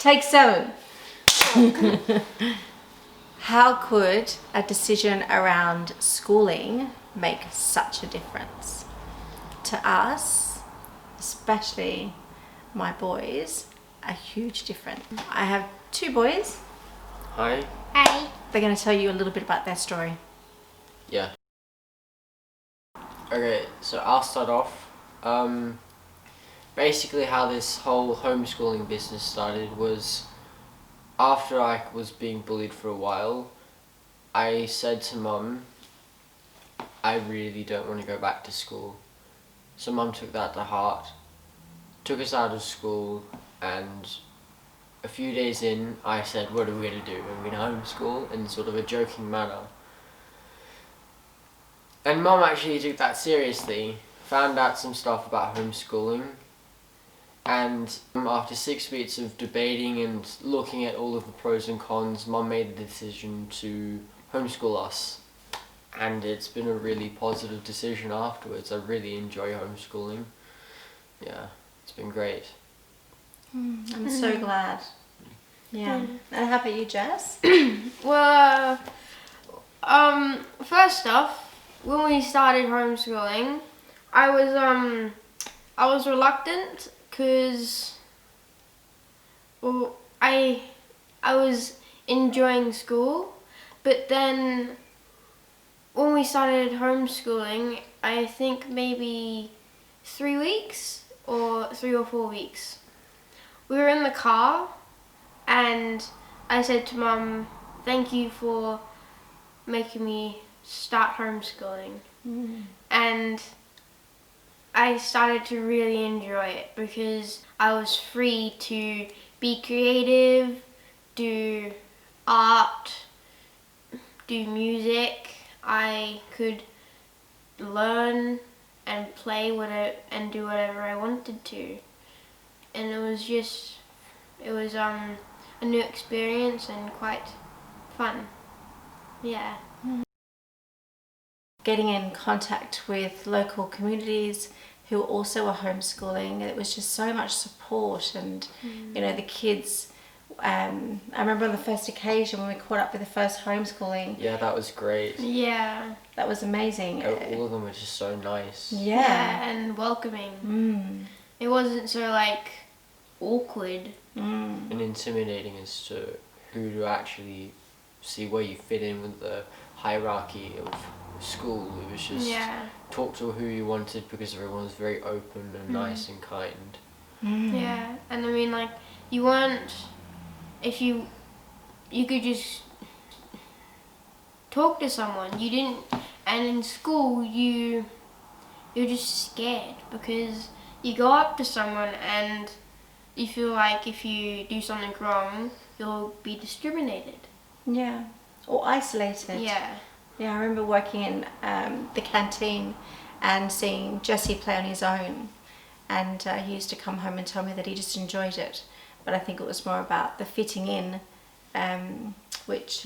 Take 7. How could a decision around schooling make such a difference? To us, especially my boys, a huge difference. I have 2 boys. Hi. Hi. They're going to tell you a little bit about their story. Yeah. Okay, so I'll start off. Basically how this whole homeschooling business started was after I was being bullied for a while, I said to Mum, I really don't want to go back to school. So Mum took that to heart, took us out of school, and a few days in I said, what are we going to do? Are we going to homeschool? In sort of a joking manner. And Mum actually took that seriously, found out some stuff about homeschooling, and after 6 weeks of debating and looking at all of the pros and cons, Mum made the decision to homeschool us. And it's been a really positive decision afterwards. I really enjoy homeschooling. Yeah, it's been great. I'm so glad. Yeah. And how about you, Jess? Well, first off, when we started homeschooling, I was reluctant because, well, I was enjoying school, but then when we started homeschooling, I think maybe 3 weeks or 3 or 4 weeks, we were in the car and I said to Mum, thank you for making me start homeschooling. And I started to really enjoy it because I was free to be creative, do art, do music. I could learn and play and do whatever I wanted to. And it was a new experience and quite fun. Yeah. Getting in contact with local communities who also are homeschooling, it was just so much support, and you know, the kids, I remember on the first occasion when we caught up with the first homeschooling. Yeah, that was great. Yeah. That was amazing. All of them were just so nice. Yeah. And welcoming. It wasn't so like awkward. And intimidating as to who to actually see where you fit in with the hierarchy of school. It was just talk to who you wanted because everyone was very open and nice and kind. Yeah, and I mean, like, you weren't, if you could just talk to someone. You didn't, and in school you're just scared because you go up to someone and you feel like if you do something wrong, you'll be discriminated. Yeah. Or isolated. Yeah. Yeah, I remember working in the canteen and seeing Jesse play on his own, and he used to come home and tell me that he just enjoyed it, but I think it was more about the fitting in, which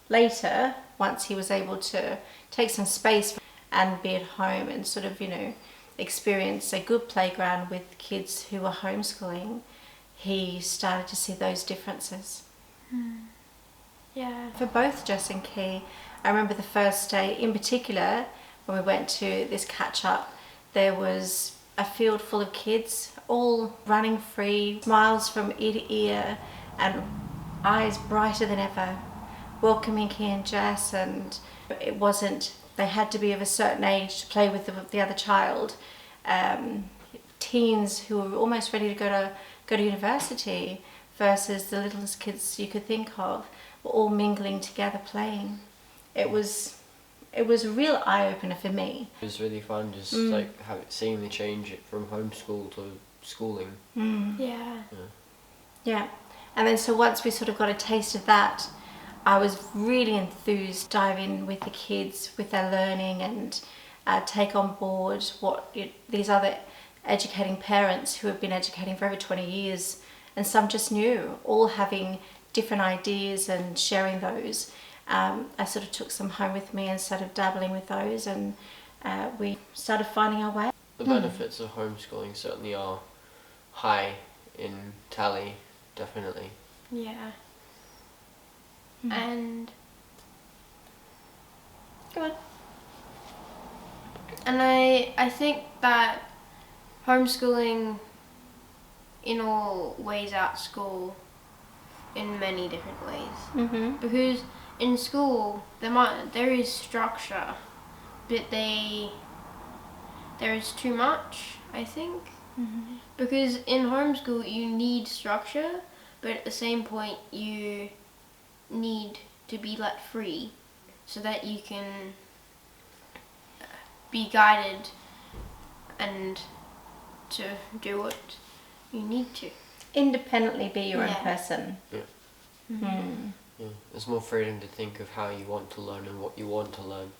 later, once he was able to take some space and be at home and sort of, you know, experience a good playground with kids who were homeschooling, he started to see those differences. Yeah. For both Jess and Key, I remember the first day in particular when we went to this catch up, there was a field full of kids all running free, smiles from ear to ear and eyes brighter than ever, welcoming Key and Jess. And it wasn't, they had to be of a certain age to play with the other child. Teens who were almost ready to go to university versus the littlest kids you could think of were all mingling together playing. It was a real eye-opener for me. It was really fun just like seeing the change from homeschool to schooling. Yeah. And then so once we sort of got a taste of that, I was really enthused to dive in with the kids, with their learning, and take on board what these other educating parents who have been educating for over 20 years, and some just new, all having different ideas and sharing those. I sort of took some home with me and started dabbling with those, and we started finding our way. The benefits of homeschooling certainly are high in tally definitely. Yeah. And Good. and I think that homeschooling in all weighs out school in many different ways. Mm-hmm. Because in school there is structure, but there is too much, I think. Mm-hmm. Because in homeschool you need structure, but at the same point you need to be let free so that you can be guided and to do what you need to. Independently be your own Yeah. person. Yeah. Mm. Yeah. There's more freedom to think of how you want to learn and what you want to learn.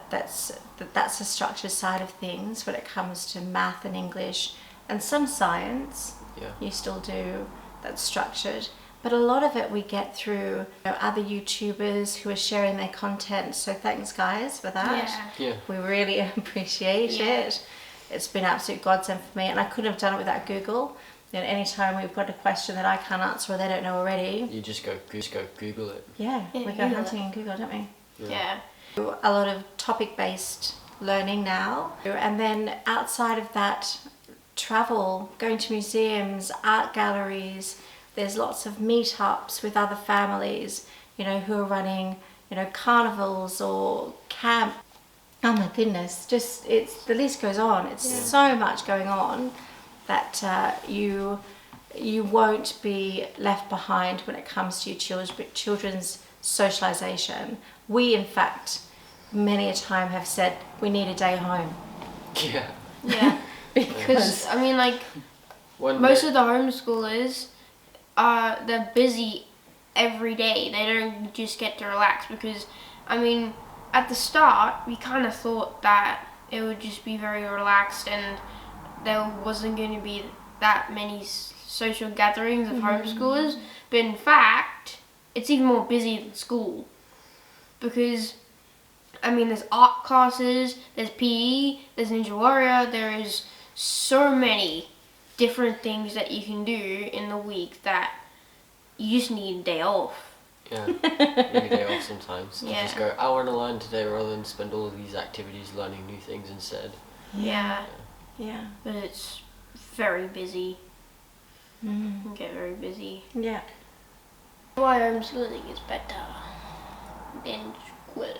That's the structured side of things when it comes to math and English and some science. Yeah. You still do, that's structured, but a lot of it we get through other YouTubers who are sharing their content, so thanks guys for that. Yeah. Yeah. We really appreciate Yeah. it. It's been absolute godsend for me, and I couldn't have done it without Google. Anytime we've got a question that I can't answer or they don't know already, You just go Google it. yeah, we go Google hunting in Google, don't we? Yeah. A lot of topic-based learning now, and then outside of that, travel, going to museums, art galleries. There's lots of meetups with other families, who are running, carnivals or camp. Oh my goodness, the list goes on. It's so much going on that you won't be left behind when it comes to your children's socialization. We, in fact, many a time have said we need a day home. Yeah. Yeah. Because I mean, like, most of the homeschoolers they're busy every day. They don't just get to relax because, I mean, at the start we kind of thought that it would just be very relaxed and there wasn't going to be that many social gatherings of homeschoolers. But in fact, it's even more busy than school because, I mean, there's art classes, there's PE, there's Ninja Warrior, there is so many different things that you can do in the week that you just need a day off. Yeah, need a day off sometimes. Yeah. To just go, I want to learn today rather than spend all of these activities learning new things instead. Yeah. Yeah. But it's very busy. Mm. You can get very busy. Yeah. Why homeschooling is better than school.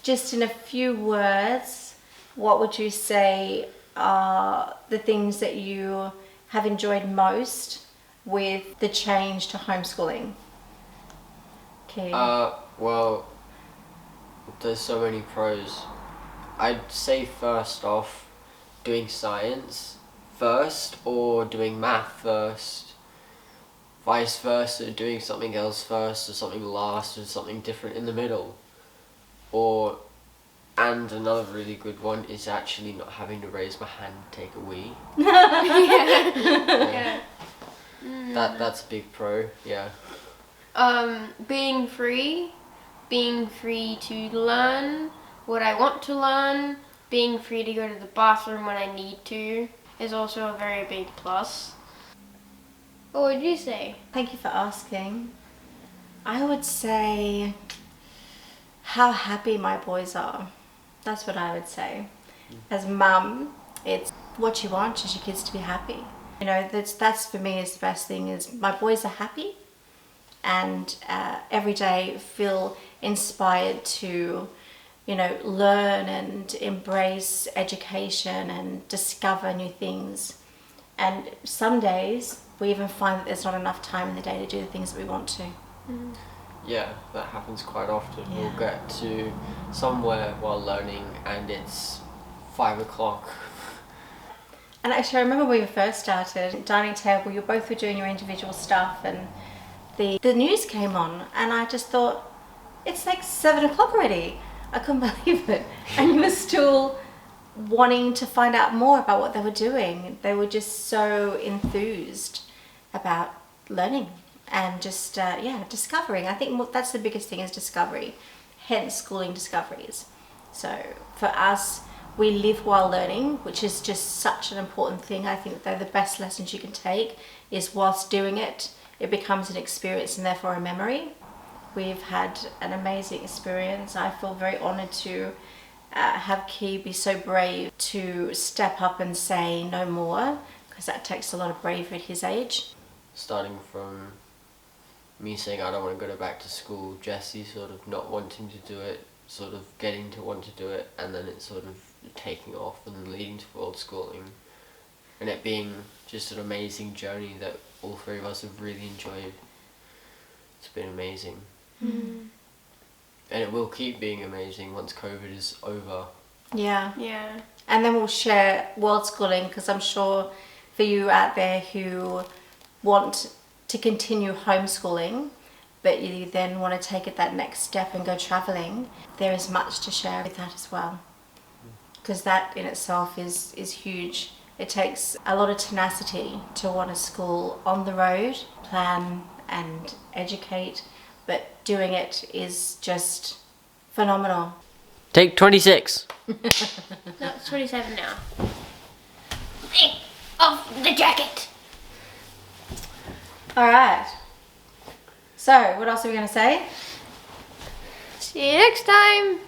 Just in a few words, what would you say are the things that you have enjoyed most with the change to homeschooling? Okay. Well, there's so many pros. I'd say first off, doing science first or doing math first. Vice versa, doing something else first or something last or something different in the middle. And another really good one is actually not having to raise my hand to take a wee. Yeah. That's a big pro, yeah. Being free to learn what I want to learn, being free to go to the bathroom when I need to is also a very big plus. What would you say? Thank you for asking. I would say how happy my boys are. That's what I would say. As mum, it's what you want is your kids to be happy. That's for me is the best thing is my boys are happy and every day feel inspired to, learn and embrace education and discover new things. And some days we even find that there's not enough time in the day to do the things that we want to. Yeah, that happens quite often. Yeah. We'll get to somewhere while learning and it's 5 o'clock. And actually I remember when we first started, dining table, you both were doing your individual stuff and the news came on and I just thought, it's like 7 o'clock already. I couldn't believe it. And you were still wanting to find out more about what they were doing. They were just so enthused about learning and just discovering. I think that's the biggest thing is discovery, hence schooling discoveries. So for us, we live while learning, which is just such an important thing. I think they're the best lessons you can take, is whilst doing it, it becomes an experience and therefore a memory. We've had an amazing experience. I feel very honoured to have Key be so brave to step up and say no more, because that takes a lot of bravery at his age. Starting from me saying I don't want to go back to school, Jesse sort of not wanting to do it, sort of getting to want to do it, and then it sort of taking off and then leading to world schooling, and it being just an amazing journey that all three of us have really enjoyed. It's been amazing. Mm. And it will keep being amazing once COVID is over. Yeah. Yeah. And then we'll share world schooling, because I'm sure for you out there who want to continue homeschooling, but you then want to take it that next step and go travelling, there is much to share with that as well. Because that in itself is huge. It takes a lot of tenacity to want to school on the road, plan and educate, but doing it is just phenomenal. Take 26. No, it's 27 now. Take off the jacket. All right. So, what else are we going to say? See you next time.